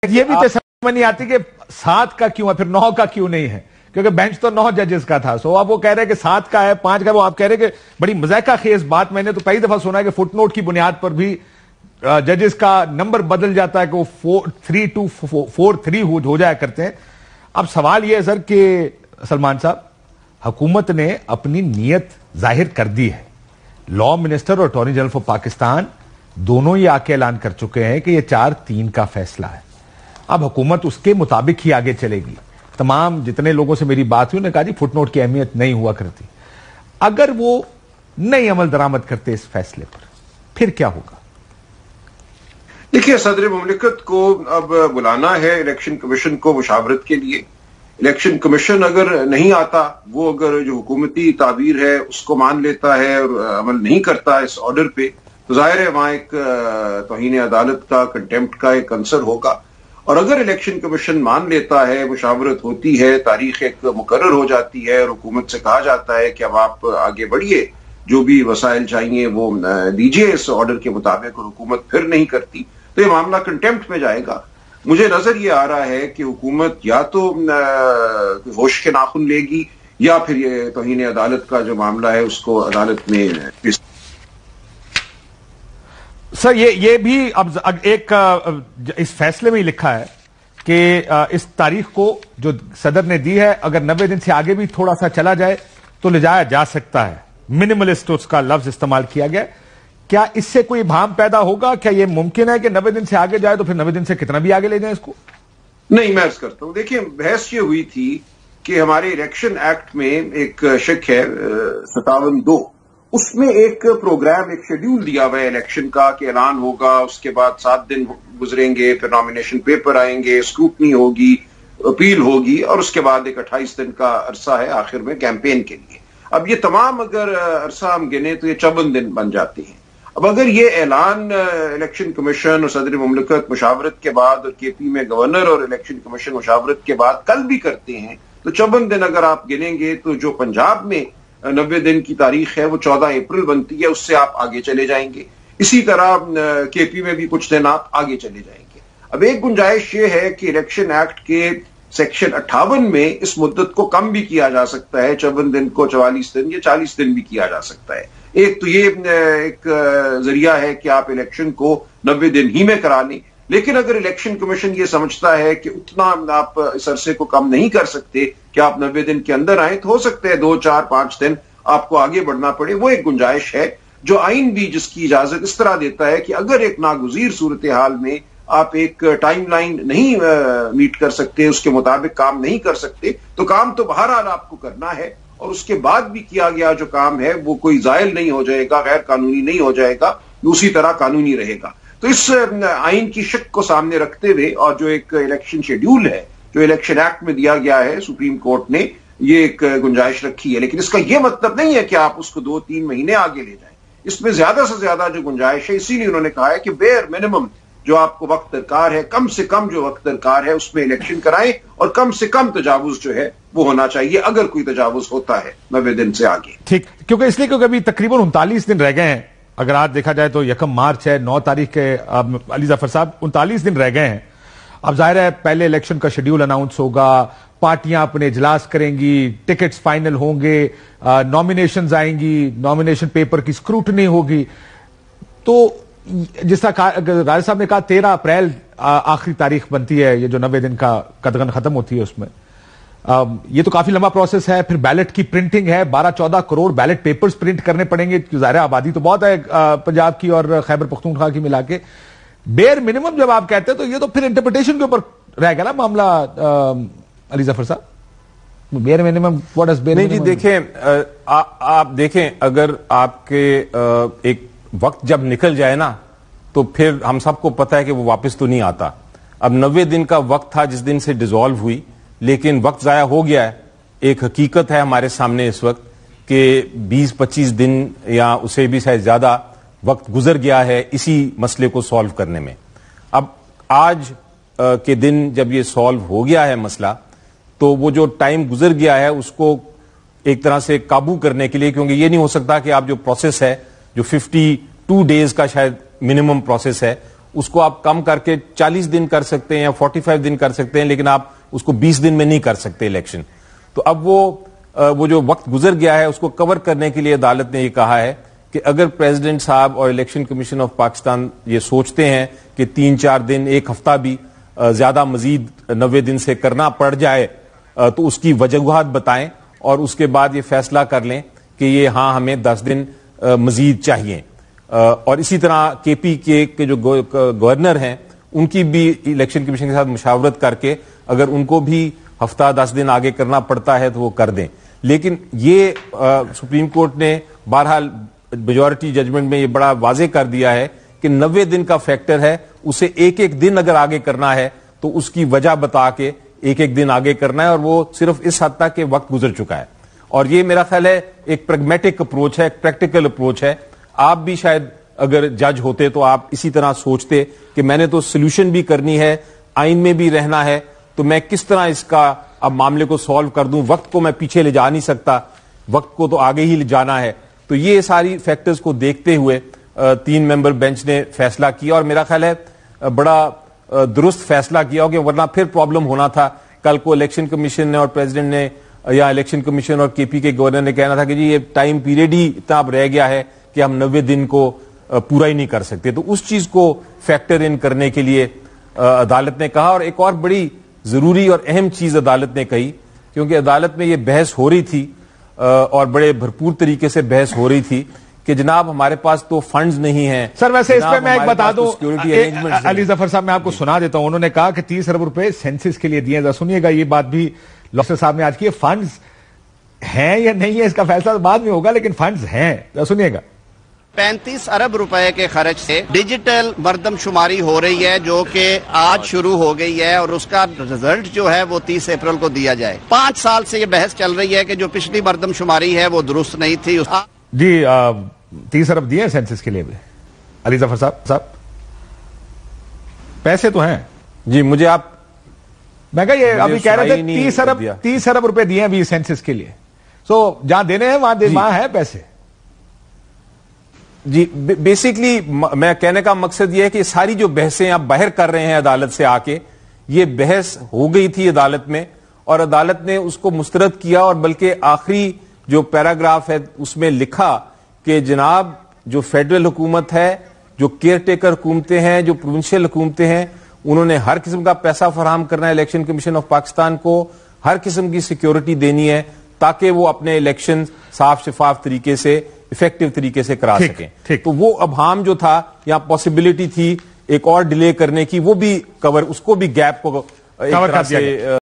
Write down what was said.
یہ بھی تو سمجھ نہیں آتی کہ 7 کا کیوں ہے، پھر 9 کا کیوں نہیں ہے، کیونکہ بینچ تو 9 ججز کا تھا. سو آپ وہ کہہ رہے ہیں کہ 7 کا ہے، 5 کا ہے. وہ آپ کہہ رہے ہیں کہ بڑی مذائقہ خیز بات میں نے تو پہلی دفعہ سنا ہے کہ فٹ نوٹ کی بنیاد پر بھی ججز کا نمبر بدل جاتا ہے کہ وہ 4-3 ہو جایا کرتے ہیں. اب سوال یہ ہے سر کہ سلمان صاحب، حکومت نے اپنی نیت ظاہر کر دی ہے. لا منسٹر اور اٹارنی جنرل آف پاکستان دونوں یہ آ کے اعلان کر چکے ہیں کہ یہ 4-3 کا فیصلہ ہے. اب حکومت اس کے مطابق ہی آگے چلے گی. تمام جتنے لوگوں سے میری بات ہوئی انہوں نے کہا جی فٹ نوٹ کی اہمیت نہیں ہوا کرتی. اگر وہ نہیں عمل درآمد کرتے اس فیصلے پر پھر کیا ہوگا؟ دیکھیے، صدر مملکت کو اب بلانا ہے الیکشن کمیشن کو مشاورت کے لیے. الیکشن کمیشن اگر نہیں آتا، وہ اگر جو حکومتی تعبیر ہے اس کو مان لیتا ہے اور عمل نہیں کرتا اس آرڈر پہ، تو ظاہر ہے وہاں ایک توہین عدالت کا، کنٹیمپٹ کا ایک عنصر ہوگا. اور اگر الیکشن کمیشن مان لیتا ہے، مشاورت ہوتی ہے، تاریخ ایک مقرر ہو جاتی ہے اور حکومت سے کہا جاتا ہے کہ اب آپ آگے بڑھیے، جو بھی وسائل چاہیے وہ دیجیے اس آرڈر کے مطابق، اور حکومت پھر نہیں کرتی تو یہ معاملہ کنٹیمپٹ میں جائے گا. مجھے نظر یہ آ رہا ہے کہ حکومت یا تو ہوش کے ناخن لے گی یا پھر یہ توہین عدالت کا جو معاملہ ہے اس کو عدالت میں سر یہ بھی اب ایک اس فیصلے میں ہی لکھا ہے کہ اس تاریخ کو جو صدر نے دی ہے اگر 90 دن سے آگے بھی تھوڑا سا چلا جائے تو لے جایا جا سکتا ہے. منیملسٹ اس کا لفظ استعمال کیا گیا. کیا اس سے کوئی ابہام پیدا ہوگا؟ کیا یہ ممکن ہے کہ 90 دن سے آگے جائے تو پھر 90 دن سے کتنا بھی آگے لے جائیں اس کو؟ نہیں، میں عرض کرتا ہوں. دیکھیں، بحث یہ ہوئی تھی کہ ہمارے الیکشن ایکٹ میں ایک شق ہے 57(2), اس میں ایک پروگرام، ایک شیڈیول دیا ہوا ہے الیکشن کا کہ اعلان ہوگا، اس کے بعد 7 دن گزریں گے، پھر نامینیشن پیپر آئیں گے، اسکروٹنی ہوگی، اپیل ہوگی، اور اس کے بعد ایک 28 دن کا عرصہ ہے آخر میں کیمپین کے لیے. اب یہ تمام اگر عرصہ ہم گنے تو یہ 54 دن بن جاتے ہیں. اب اگر یہ اعلان الیکشن کمیشن اور صدر مملکت مشاورت کے بعد اور کے پی میں گورنر اور الیکشن کمیشن مشاورت کے بعد کل بھی کرتے ہیں تو 54 دن اگر آپ گنیں گے تو جو پنجاب میں 90 دن کی تاریخ ہے وہ 14 اپریل بنتی ہے، اس سے آپ آگے چلے جائیں گے. اسی طرح کے پی میں بھی کچھ دن آپ آگے چلے جائیں گے. اب ایک گنجائش یہ ہے کہ الیکشن ایکٹ کے سیکشن 58 میں اس مدت کو کم بھی کیا جا سکتا ہے، 54 دن کو 44 دن یا 40 دن بھی کیا جا سکتا ہے. ایک تو یہ ایک ذریعہ ہے کہ آپ الیکشن کو 90 دن ہی میں کرا لیں. لیکن اگر الیکشن کمیشن یہ سمجھتا ہے کہ اتنا آپ اس عرصے کو کم نہیں کر سکتے کہ آپ 90 دن کے اندر آئیں، تو ہو سکتے ہیں 2, 4, 5 دن آپ کو آگے بڑھنا پڑے. وہ ایک گنجائش ہے جو آئین بھی جس کی اجازت اس طرح دیتا ہے کہ اگر ایک ناگزیر صورتحال میں آپ ایک ٹائم لائن نہیں میٹ کر سکتے، اس کے مطابق کام نہیں کر سکتے، تو کام تو بہرحال آپ کو کرنا ہے، اور اس کے بعد بھی کیا گیا جو کام ہے وہ کوئی زائل نہیں ہو جائے گا، غیر قانونی نہیں ہو جائے گا، اسی طرح قانونی رہے گا. تو اس آئین کی شک کو سامنے رکھتے ہوئے اور جو ایک الیکشن شیڈیول ہے جو الیکشن ایکٹ میں دیا گیا ہے، سپریم کورٹ نے یہ ایک گنجائش رکھی ہے. لیکن اس کا یہ مطلب نہیں ہے کہ آپ اس کو 2-3 مہینے آگے لے جائیں. اس میں زیادہ سے زیادہ جو گنجائش ہے، اسی لیے انہوں نے کہا ہے کہ بیئر منیمم جو آپ کو وقت درکار ہے، کم سے کم جو وقت درکار ہے اس میں الیکشن کرائیں، اور کم سے کم تجاوز جو ہے وہ ہونا چاہیے اگر کوئی تجاوز ہوتا ہے 90 دن سے آگے. ٹھیک، کیونکہ اس لیے کیونکہ ابھی تقریباً 39 دن رہ گئے ہیں. اگر آج دیکھا جائے تو 1 مارچ ہے، 9 تاریخ کے علی ظفر صاحب 39 دن رہ گئے ہیں. اب ظاہر ہے پہلے الیکشن کا شیڈیول اناؤنس ہوگا، پارٹیاں اپنے اجلاس کریں گی، ٹکٹس فائنل ہوں گے، نامینیشنز آئیں گی، نامینیشن پیپر کی اسکروٹنی ہوگی. تو جس طرح راجہ صاحب نے کہا 13 اپریل آخری تاریخ بنتی ہے، یہ جو 90 دن کا قدغن ختم ہوتی ہے اس میں. یہ تو کافی لمبا پروسیس ہے. پھر بیلٹ کی پرنٹنگ ہے، 12-14 کروڑ بیلٹ پیپرز پرنٹ کرنے پڑیں گے. ظاہر آبادی تو بہت ہے پنجاب کی اور خیبر پختونخوا کی ملا کے. بیئر منیمم جب آپ کہتے ہیں تو یہ تو پھر انٹرپریٹیشن کے اوپر رہ گیا نا معاملہ علی ظفر صاحب. Bare minimum what is bare? نہیں جی، دیکھیں آپ دیکھیں، اگر آپ کے ایک وقت جب نکل جائے نا تو پھر ہم سب کو پتا ہے کہ وہ واپس تو نہیں آتا. اب 90 دن کا وقت تھا جس دن سے ڈیزالو ہوئی، لیکن وقت ضائع ہو گیا ہے. ایک حقیقت ہے ہمارے سامنے اس وقت کہ 20-25 دن یا اسے بھی شاید زیادہ وقت گزر گیا ہے اسی مسئلے کو سالو کرنے میں. اب آج کے دن جب یہ سالو ہو گیا ہے مسئلہ، تو وہ جو ٹائم گزر گیا ہے اس کو ایک طرح سے قابو کرنے کے لیے، کیونکہ یہ نہیں ہو سکتا کہ آپ جو پروسیس ہے جو 52 ڈیز کا شاید منیمم پروسیس ہے اس کو آپ کم کر کے 40 دن کر سکتے ہیں یا 45 دن کر سکتے ہیں, لیکن آپ اس کو 20 دن میں نہیں کر سکتے الیکشن. تو اب وہ جو وقت گزر گیا ہے اس کو کور کرنے کے لیے عدالت نے یہ کہا ہے کہ اگر پریزیڈنٹ صاحب اور الیکشن کمیشن آف پاکستان یہ سوچتے ہیں کہ 3-4 دن, ایک ہفتہ بھی زیادہ مزید 90 دن سے کرنا پڑ جائے تو اس کی وجوہات بتائیں اور اس کے بعد یہ فیصلہ کر لیں کہ یہ ہاں ہمیں 10 دن مزید چاہیے. اور اسی طرح کے پی کے جو گورنر ہیں ان کی بھی الیکشن کمیشن کے ساتھ مشاورت کر کے اگر ان کو بھی ہفتہ 10 دن آگے کرنا پڑتا ہے تو وہ کر دیں. لیکن یہ سپریم کورٹ نے بہرحال میجورٹی ججمنٹ میں یہ بڑا واضح کر دیا ہے کہ 90 دن کا فیکٹر ہے, اسے ایک دن اگر آگے کرنا ہے تو اس کی وجہ بتا کے ایک دن آگے کرنا ہے, اور وہ صرف اس حد تک کہ وقت گزر چکا ہے. اور یہ میرا خیال ہے ایک پریگمیٹک اپروچ ہے, ایک پریکٹیکل اپروچ ہے. آپ بھی شاید اگر جج ہوتے تو آپ اسی طرح سوچتے کہ میں نے تو سولوشن بھی کرنی ہے, آئین میں بھی رہنا ہے, تو میں کس طرح اس کا اب معاملے کو سالو کر دوں, وقت کو میں پیچھے لے جا نہیں سکتا, وقت کو تو آگے ہی لے جانا ہے. تو یہ ساری فیکٹرز کو دیکھتے ہوئے 3 ممبر بینچ نے فیصلہ کیا, اور میرا خیال ہے بڑا درست فیصلہ کیا ہو, کہ ورنہ پھر پرابلم ہونا تھا. کل کو الیکشن کمیشن نے اور پریزیڈنٹ نے یا الیکشن کمیشن اور کے پی کے گورنر نے کہنا تھا کہ جی یہ ٹائم پیریڈ ہی اتنا اب رہ گیا ہے کہ ہم 90 دن کو پورا ہی نہیں کر سکتے. تو اس چیز کو فیکٹر ان کرنے کے لیے عدالت نے کہا. اور ایک اور بڑی ضروری اور اہم چیز عدالت نے کہی, کیونکہ عدالت میں یہ بحث ہو رہی تھی اور بڑے بھرپور طریقے سے بحث ہو رہی تھی کہ جناب ہمارے پاس تو فنڈز نہیں ہیں. سر ویسے اس پہ میں ایک بتا دوں, علی ظفر صاحب میں آپ کو سنا دیتا ہوں. انہوں نے کہا کہ 30 ارب روپے سینسس کے لیے دیے. ذرا سنیے گا, یہ بات بھی لوسر صاحب نے آج کی. فنڈز ہیں یا نہیں ہے اس کا فیصلہ بعد میں ہوگا, لیکن فنڈز ہیں. ذرا سنیے گا. 35 ارب روپے کے خرچ سے ڈیجیٹل مردم شماری ہو رہی ہے, جو کہ آج شروع ہو گئی ہے, اور اس کا رزلٹ جو ہے وہ 30 اپریل کو دیا جائے. 5 سال سے یہ بحث چل رہی ہے کہ جو پچھلی مردم شماری ہے وہ درست نہیں تھی. جی 30 ارب دیے سینسس کے لیے بھی علی ظفر صاحب پیسے تو ہیں. جی مجھے آپ میں کہا یہ ابھی کہہ رہے تھے 30 ارب روپے دیے ابھی سینسس کے لیے. سو جہاں دینے ہیں وہاں ہے پیسے. جی بیسکلی میں کہنے کا مقصد یہ ہے کہ ساری جو بحثیں آپ باہر کر رہے ہیں عدالت سے آ کے, یہ بحث ہو گئی تھی عدالت میں اور عدالت نے اس کو مسترد کیا, اور بلکہ آخری جو پیراگراف ہے اس میں لکھا کہ جناب جو فیڈرل حکومت ہے, جو کیئر ٹیکر حکومتیں ہیں, جو پروونشل حکومتیں ہیں, انہوں نے ہر قسم کا پیسہ فراہم کرنا ہے الیکشن کمیشن آف پاکستان کو, ہر قسم کی سیکیورٹی دینی ہے تاکہ وہ اپنے الیکشن صاف شفاف طریقے سے افیکٹو طریقے سے کرا سکیں. تو وہ ابہام جو تھا یا پاسبلٹی تھی ایک اور ڈیلے کرنے کی, وہ بھی کور, اس کو بھی گیپ کو ایک طرح سے